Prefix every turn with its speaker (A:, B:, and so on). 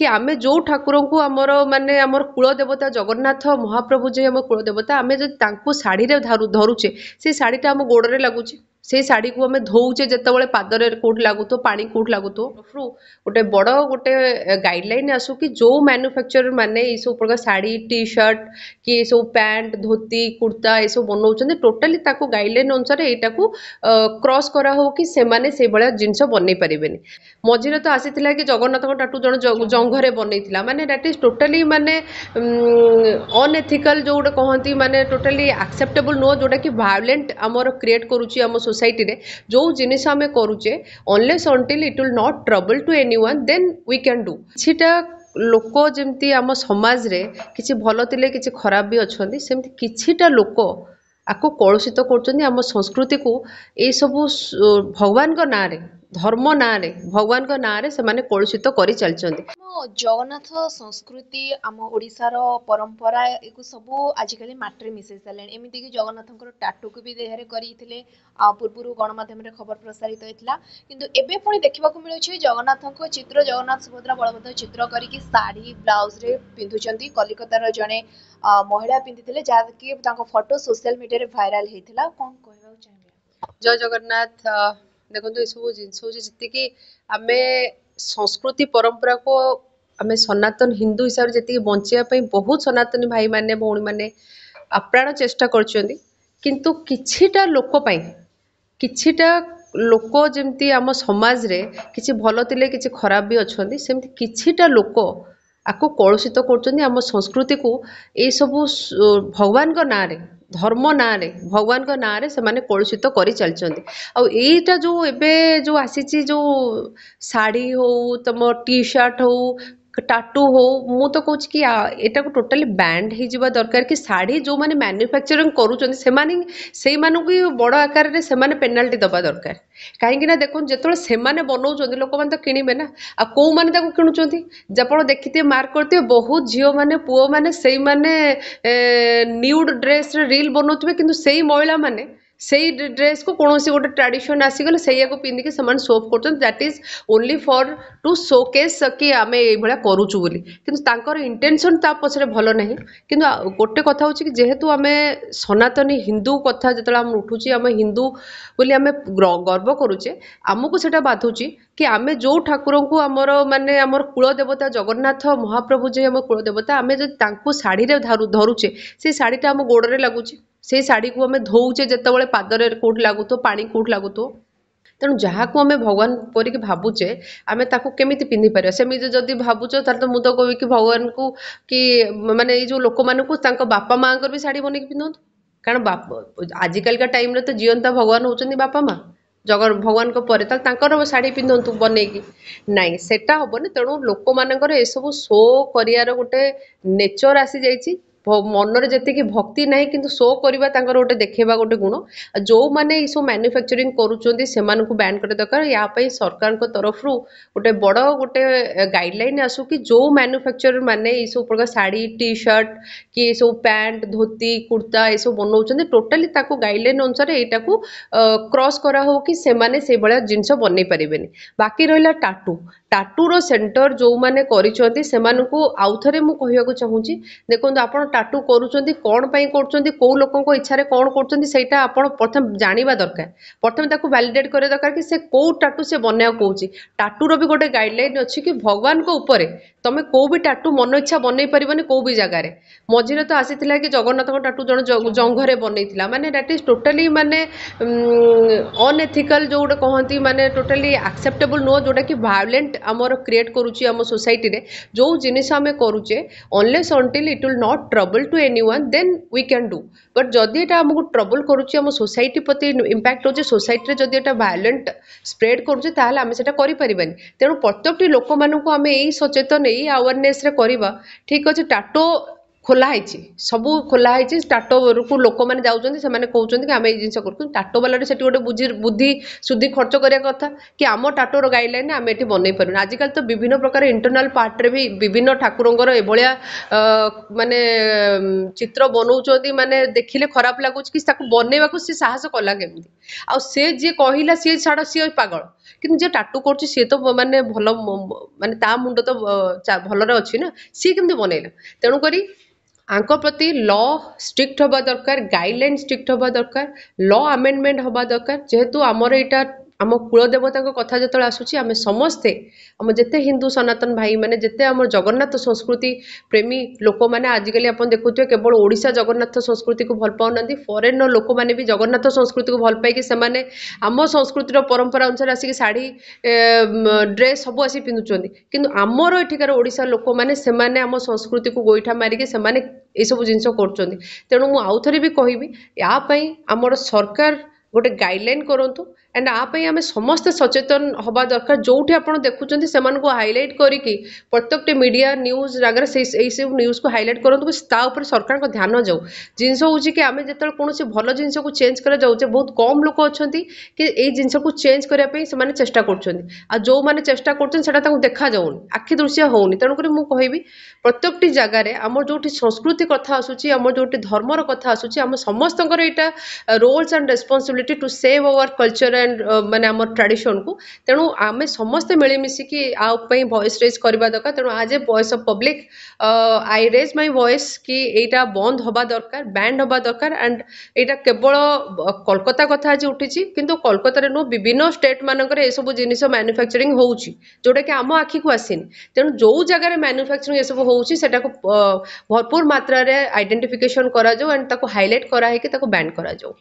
A: कि आमे जो ठाकुर को आमर माने आमर कुल देवता जगन्नाथ महाप्रभु जे आम कुल देवता आमे जो तांको साड़ी रे धरुचे से साड़ीटा आम गोड़े लगुचे से शाढ़ी को आम धोचे जिते पादरे कौट लगुत पानी कौट लगुत गोटे बड़ गोटे गाइडलाइन आसू कि जो मैन्युफैक्चरर माने ये सब प्रकार शाढ़ी टी शर्ट कि ये सब पैंट धोती कुर्ता ये सब बनाऊँ टोटाली गाइडलाइन अनुसार यहाँ को क्रॉस करा हो कि सेमाने से भाया जिनस बन पारे मझे तो आसी कि जगन्नाथ टाटू जन जंघरे बनईला माने दैट इज टोटाली माने अनएथिकल जो गोटे कहती माने टोटाली एक्सेप्टेबल नुह जोटा कि वायलेंट आमर क्रिएट करुच्ची आम सोसाइटी रे जो जिनिस आम करुचे unless until it will not trouble to anyone then we can do किछिटा लोक जमती आम समाज रे किछि भल थिले किछि खराब भी अच्छे सेमती किछिटा लोक आपको कलुषित कर आम संस्कृति को ये सब भगवान को ना रे धर्म ना रे भगवान को ना रे से माने कलुषित करी चलचंदी
B: जगन्नाथ संस्कृति आम ओडिशार परंपरा एको सब आजिकल माटी मिसई सारे एमती कि जगन्नाथ टाटू को भी देहरे करते पूर्व गणमाध्यम खबर प्रसारित होता किंतु एबे पुणी देखा मिलूँ जगन्नाथ चित्र जगन्नाथ सुभद्रा बलभद्र चित्र करके साड़ी ब्लाउज रे पिंधुचंती कलिकतार जड़े महिला पिंधि जहाँकि फोटो सोशल मीडिया भाइराल होता कौन कहवा चाहिए
A: जय जगन्नाथ देखो ये सब जिन जी आम संस्कृति परंपरा को आम सनातन हिंदू हिसाब से जी बचाई बहुत सनातनी भाई माने भौणी माने आप्राण चेष्टा करछंती किंतु किछिटा लोक जमती आम समाज रे किछि भल थिले किछि खराब भी अच्छे सेमती किछिटा लोक आपको कलुषित कर आम संस्कृति को ये सब भगवान को ना रे धर्म ना रे भगवान को ना रे से माने कलुषित करी चलचंदी आ एटा जो एबे जो आसीची जो साड़ी हो तम टी शर्ट हो टाटू हो मु तो कहूँ कि एटा को टोटाली बैंड हो जावा दरकार कि साड़ी जो माने मैन्युफैक्चरिंग करूचंदी से बड़ आकार रे से माने पेनाल्टी दबा दरकार कहीं ना देखो जो से बनाऊँ लोक मैंने तो किणवे ना आ कौ मैंने किणुंट जब देखिए मार्क करते बहुत झील मैंने पुओ मैंने से मैंने न्यूड ड्रेस रील बनाऊे कि से महिला मैंने से ड्रेस को कौन गोटे ट्रेडिशन आसीगले से पिंधिकी से सोप कर that is only for to showcase कि आम ये करूचु बोली किंतु इंटेंशन ता पछरे भल नहीं किंतु गोटे कथा होची कि जेहेतु आम सनातनी हिंदू कथा जो आम उठुची आम हिंदू बोली आम गर्व करुचे आमको सेटा बाधुची कि आम जो ठाकुर को आमर माने आमर कुल देवता जगन्नाथ महाप्रभु जे आम कुल देवता आम जो तांको साड़ी रे धरुचे से साड़ीटा आम गोड़े लगुचे से शाढ़ी को आम धोचे जिते पादरे कौट लगुत पानी कौट लगुत तेणु जहाँ को आम भगवान परिक भावुचे आम केमी पिंधि पार सेमती जदि भावुच तो मुझे कह कि भगवान को कि माने ये जो लोक मानू बापा माँ भी शाढ़ी बनई पिंधु कारण आजिकल का टाइम तो जीवंता भगवान होती बापा माँ भगवान को पर शाढ़ी पिंधतु बनईकी नाई सेटा हेनी तेणु लोक मानकर ये सब शो कर गोटे नेचर आसी जाइए मनरे जी भक्ति ना कि शो करवा गोटे देखा गोटे गुण जो मैंने ये सब मैन्युफैक्चरिंग करुँच से बैन कर दरकार या सरकार तरफ गोटे बड़ गोटे गाइडलाइन आसू कि जो मैन्युफैक्चरर माने ये सब प्रकार शाढ़ी टी शर्ट कि ये सब पैंट धोती कुर्ता ये सब बनाऊँ टोटाली गाइडलाइन अनुसार यहाँ को क्रॉस करा हो कि सेमाने से भाया जिनस बन पारे बाकी रहा टाटूर सेंटर जो मैंने कर आउ थे मुझे कहूँ चाहूँगी देखो आप टाटू करुँच कौन कर कौ लोक इच्छा कौन कर प्रथम जाना दरकार प्रथम वैलिडेट कर दरकार कि से कौ टाटू से बनवा कौच टाटूर भी गोटे गाइडलाइन अच्छी कि भगवान को ऊपर तुम कौ भी टाटू मन इच्छा बनई पारनि कौ भी जगार मझे तो आसी कि जगन्नाथ टाटू जन जंघरे बनईला माने दैट इज टोटाली माने अनएथिकल जो गोटे कहती माने टोटाली एक्सेप्टेबल नुह जोटा कि वायलेंट आमर क्रिएट करुच्ची आम सोसाइटी रे जो जिनिस आम करुचे unless until it will not trouble to anyone then we can do but जदि एटा हमको ट्रबल करुच्ची आम सोसाइटी प्रति इंपैक्ट होचे सोसाइटी रे जदि एटा वायलेंट स्प्रेड करुचे ताहले आम सेटा करि परिबानी तेणु प्रत्येकटी लोक मानकु आम एई सचेतन एई अवेयरनेस रे करबा ठीक अछि टाटो खोलाई सब खोलाई टाटो को लोक मैंने जाऊँच से कहते कि आम ये जिन कर टाटो वाला से गोटे बुद्धि शुद्धि खर्च करने कथा कि आम टाटोर गाइडलाइन आम ये बनई पार आजिकल तो विभिन्न प्रकार इंटरनाल पार्ट रे भी विभिन्न ठाकुर एभलिया माने चित्र बनाऊँ माने देखिले खराब लगुच कि बनइबा सी साहस कला केमती आ सी जी कहला सी छाड़ सी पागल କିନ୍ତୁ ଯିଏ ଟାଟୁ କରୁଛି ସିଏ ତ ମାନେ ଭଲ ମାନେ ତା ମୁଣ୍ଡ ତ ଭଲରେ ଅଛି ନା, ସିଏ କେମିତି ବନେଇଲା? ତେଣୁକରି ଆଙ୍କ ପ୍ରତି ଲ ଷ୍ଟ୍ରିକ୍ଟ ହେବା ଦରକାର, ଗାଇଡଲାଇନ୍ ଷ୍ଟ୍ରିକ୍ଟ ହେବା ଦରକାର, ଲ ଆମେଣ୍ଡମେଣ୍ଟ ହେବା ଦରକାର। ଯେହେତୁ ଆମର ଏଇଟା ଆମ କୁଳଦେବତାଙ୍କ କଥା ଯେତେବେଳେ ଆସୁଛି, ଆମେ ସମସ୍ତେ ଆମ ଯେତେ ହିନ୍ଦୁ ସନାତନ ଭାଇମାନେ, ଯେତେ ଆମର ଜଗନ୍ନାଥ ସଂସ୍କୃତି ପ୍ରେମୀ ଲୋକମାନେ, ଆଜିକାଲି ଆପଣ ଦେଖୁଥିବେ କେବଳ ଓଡ଼ିଶା ଜଗନ୍ନାଥ ସଂସ୍କୃତିକୁ ଭଲ ପାଉନାହାନ୍ତି, ଫରେନ୍ର ଲୋକମାନେ ବି ଜଗନ୍ନାଥ ସଂସ୍କୃତିକୁ ଭଲ ପାଇକି ସେମାନେ ଆମ ସଂସ୍କୃତିର ପରମ୍ପରା ଅନୁସାରେ ଆସିକି ଶାଢ଼ୀ ଡ୍ରେସ୍ ସବୁ ଆସି ପିନ୍ଧୁଛନ୍ତି। କିନ୍ତୁ ଆମର ଏଠିକାର ଓଡ଼ିଶାର ଲୋକମାନେ ସେମାନେ ଆମ ସଂସ୍କୃତିକୁ ଗୋଇଠା ମାରିକି ସେମାନେ ଏସବୁ ଜିନିଷ କରୁଛନ୍ତି। ତେଣୁ ମୁଁ ଆଉଥରେ ବି କହିବି, ୟା ପାଇଁ ଆମର ସରକାର ଗୋଟେ ଗାଇଡଲାଇନ୍ କରନ୍ତୁ, ଆଣ୍ଡ ଆ ପାଇଁ ଆମେ ସମସ୍ତେ ସଚେତନ ହେବା ଦରକାର। ଯୋଉଠି ଆପଣ ଦେଖୁଛନ୍ତି ସେମାନଙ୍କୁ ହାଇଲାଇଟ୍ କରିକି ପ୍ରତ୍ୟେକଟି ମିଡ଼ିଆ ନ୍ୟୁଜ୍ ଜାଗାରେ ଏଇସବୁ ନ୍ୟୁଜ୍କୁ ହାଇଲାଇଟ୍ କରନ୍ତୁ, ତା ଉପରେ ସରକାରଙ୍କ ଧ୍ୟାନ ଯାଉ। ଜିନିଷ ହେଉଛି କି ଆମେ ଯେତେବେଳେ କୌଣସି ଭଲ ଜିନିଷକୁ ଚେଞ୍ଜ କରାଯାଉଛେ, ବହୁତ କମ୍ ଲୋକ ଅଛନ୍ତି କି ଏଇ ଜିନିଷକୁ ଚେଞ୍ଜ କରିବା ପାଇଁ ସେମାନେ ଚେଷ୍ଟା କରୁଛନ୍ତି, ଆଉ ଯେଉଁମାନେ ଚେଷ୍ଟା କରୁଛନ୍ତି ସେଟା ତାଙ୍କୁ ଦେଖାଯାଉନି, ଆଖି ଦୃଶ୍ୟ ହେଉନି। ତେଣୁକରି ମୁଁ କହିବି ପ୍ରତ୍ୟେକଟି ଜାଗାରେ ଆମର ଯୋଉଠି ସଂସ୍କୃତି କଥା ଆସୁଛି, ଆମର ଯୋଉଠି ଧର୍ମର କଥା ଆସୁଛି, ଆମ ସମସ୍ତଙ୍କର ଏଇଟା roles and responsibility to save our culture and ମାନେ ଆମର ଟ୍ରାଡିସନକୁ। ତେଣୁ ଆମେ ସମସ୍ତେ ମିଳିମିଶିକି ଆ ପାଇଁ ଭଏସ୍ ରେଜ୍ କରିବା ଦରକାର। ତେଣୁ as a voice of public I raise my voice କି ଏଇଟା ବନ୍ଦ ହେବା ଦରକାର, ବ୍ୟାନ୍ ହେବା ଦରକାର। ଆଣ୍ଡ ଏଇଟା କେବଳ କୋଲକାତା କଥା ଆଜି ଉଠିଛି, କିନ୍ତୁ କୋଲକାତାରେ ନୁହଁ, ବିଭିନ୍ନ ଷ୍ଟେଟ୍ ମାନଙ୍କରେ ଏସବୁ ଜିନିଷ ମ୍ୟାନୁଫ୍ୟାକ୍ଚରିଂ ହେଉଛି, ଯୋଉଟାକି ଆମ ଆଖିକୁ ଆସିନି। ତେଣୁ ଯୋଉ ଜାଗାରେ ମ୍ୟାନୁଫ୍ୟାକ୍ଚରିଂ ଏସବୁ ହେଉଛି ସେଟାକୁ ଭରପୁର ମାତ୍ରାରେ ଆଇଡେଣ୍ଟିଫିକେସନ କରାଯାଉ, ଆଣ୍ଡ ତାକୁ ହାଇଲାଇଟ୍ କରାହେଇକି ତାକୁ ବ୍ୟାନ୍ କରାଯାଉ।